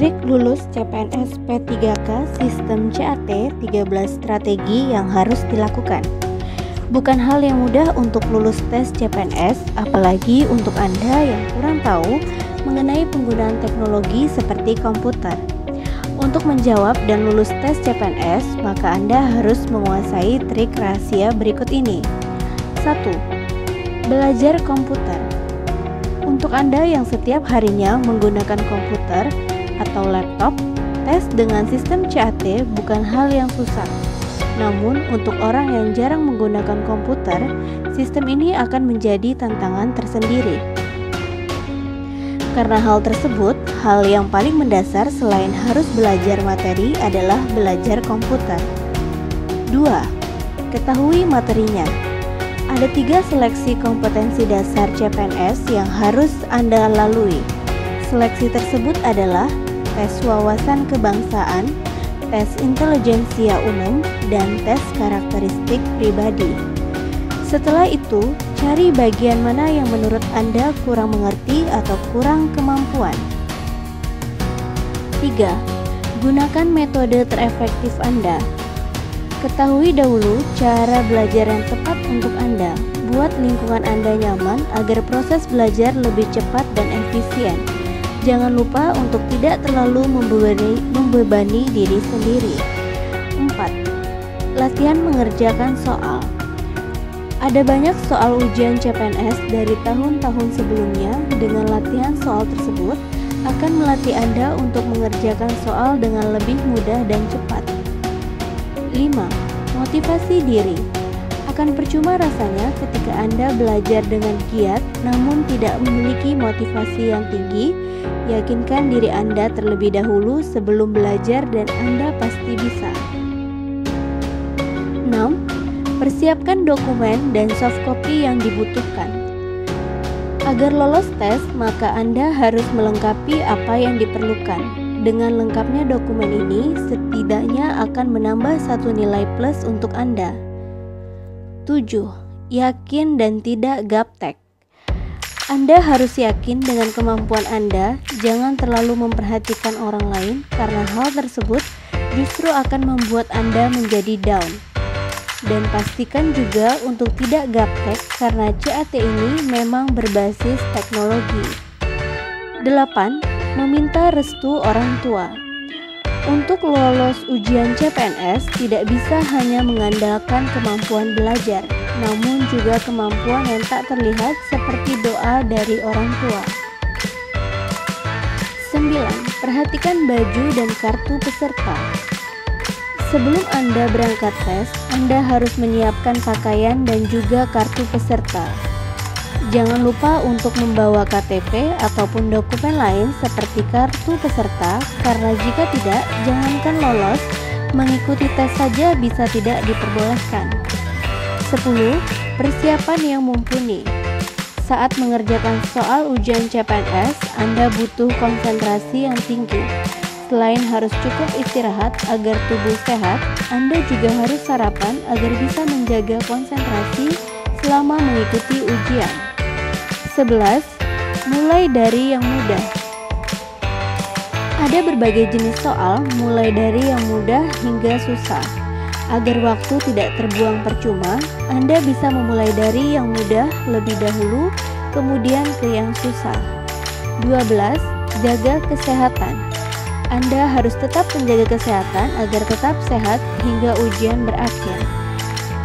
Trik lulus CPNS P3K Sistem CAT 13 strategi yang harus dilakukan. Bukan hal yang mudah untuk lulus tes CPNS, apalagi untuk Anda yang kurang tahu mengenai penggunaan teknologi seperti komputer. Untuk menjawab dan lulus tes CPNS, maka Anda harus menguasai trik rahasia berikut ini. 1. Belajar komputer. Untuk Anda yang setiap harinya menggunakan komputer atau laptop, tes dengan sistem CAT bukan hal yang susah. Namun, untuk orang yang jarang menggunakan komputer, sistem ini akan menjadi tantangan tersendiri. Karena hal tersebut, hal yang paling mendasar selain harus belajar materi adalah belajar komputer. 2. Ketahui materinya. Ada 3 seleksi kompetensi dasar CPNS yang harus Anda lalui. Seleksi tersebut adalah tes wawasan kebangsaan, tes intelijensia umum, dan tes karakteristik pribadi. Setelah itu, cari bagian mana yang menurut Anda kurang mengerti atau kurang kemampuan. 3. Gunakan metode terefektif Anda. Ketahui dahulu cara belajar yang tepat untuk Anda. Buat lingkungan Anda nyaman agar proses belajar lebih cepat dan efisien. Jangan lupa untuk tidak terlalu membebani diri sendiri. 4. Latihan mengerjakan soal. Ada banyak soal ujian CPNS dari tahun-tahun sebelumnya. Dengan latihan soal tersebut akan melatih Anda untuk mengerjakan soal dengan lebih mudah dan cepat. 5. Motivasi diri. Akan percuma rasanya ketika Anda belajar dengan giat namun tidak memiliki motivasi yang tinggi. Yakinkan diri Anda terlebih dahulu sebelum belajar dan Anda pasti bisa. 6. Persiapkan dokumen dan soft copy yang dibutuhkan. Agar lolos tes, maka Anda harus melengkapi apa yang diperlukan. Dengan lengkapnya dokumen ini, setidaknya akan menambah 1 nilai plus untuk Anda. 7. Yakin dan tidak gaptek. Anda harus yakin dengan kemampuan Anda, jangan terlalu memperhatikan orang lain karena hal tersebut justru akan membuat Anda menjadi down. Dan pastikan juga untuk tidak gaptek karena CAT ini memang berbasis teknologi. 8. Meminta restu orang tua. Untuk lolos ujian CPNS tidak bisa hanya mengandalkan kemampuan belajar, namun juga kemampuan yang tak terlihat seperti doa dari orang tua. 9. Perhatikan baju dan kartu peserta. Sebelum Anda berangkat tes, Anda harus menyiapkan pakaian dan juga kartu peserta. Jangan lupa untuk membawa KTP ataupun dokumen lain seperti kartu peserta, karena jika tidak, jangankan lolos, mengikuti tes saja bisa tidak diperbolehkan. 10. Persiapan yang mumpuni. Saat mengerjakan soal ujian CPNS, Anda butuh konsentrasi yang tinggi. Selain harus cukup istirahat agar tubuh sehat, Anda juga harus sarapan agar bisa menjaga konsentrasi selama mengikuti ujian. 11. Mulai dari yang mudah. Ada berbagai jenis soal, mulai dari yang mudah hingga susah. Agar waktu tidak terbuang percuma, Anda bisa memulai dari yang mudah lebih dahulu, kemudian ke yang susah. 12. Jaga kesehatan. Anda harus tetap menjaga kesehatan agar tetap sehat hingga ujian berakhir.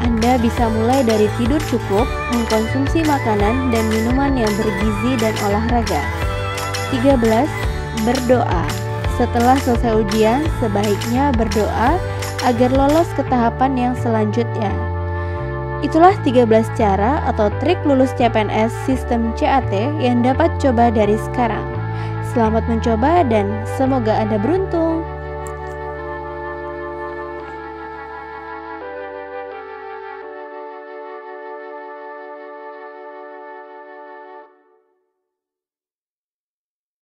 Anda bisa mulai dari tidur cukup, mengkonsumsi makanan dan minuman yang bergizi dan olahraga. 13. Berdoa. Setelah selesai ujian, sebaiknya berdoa agar lolos ke tahapan yang selanjutnya. Itulah 13 cara atau trik lulus CPNS sistem CAT yang dapat coba dari sekarang. Selamat mencoba dan semoga Anda beruntung.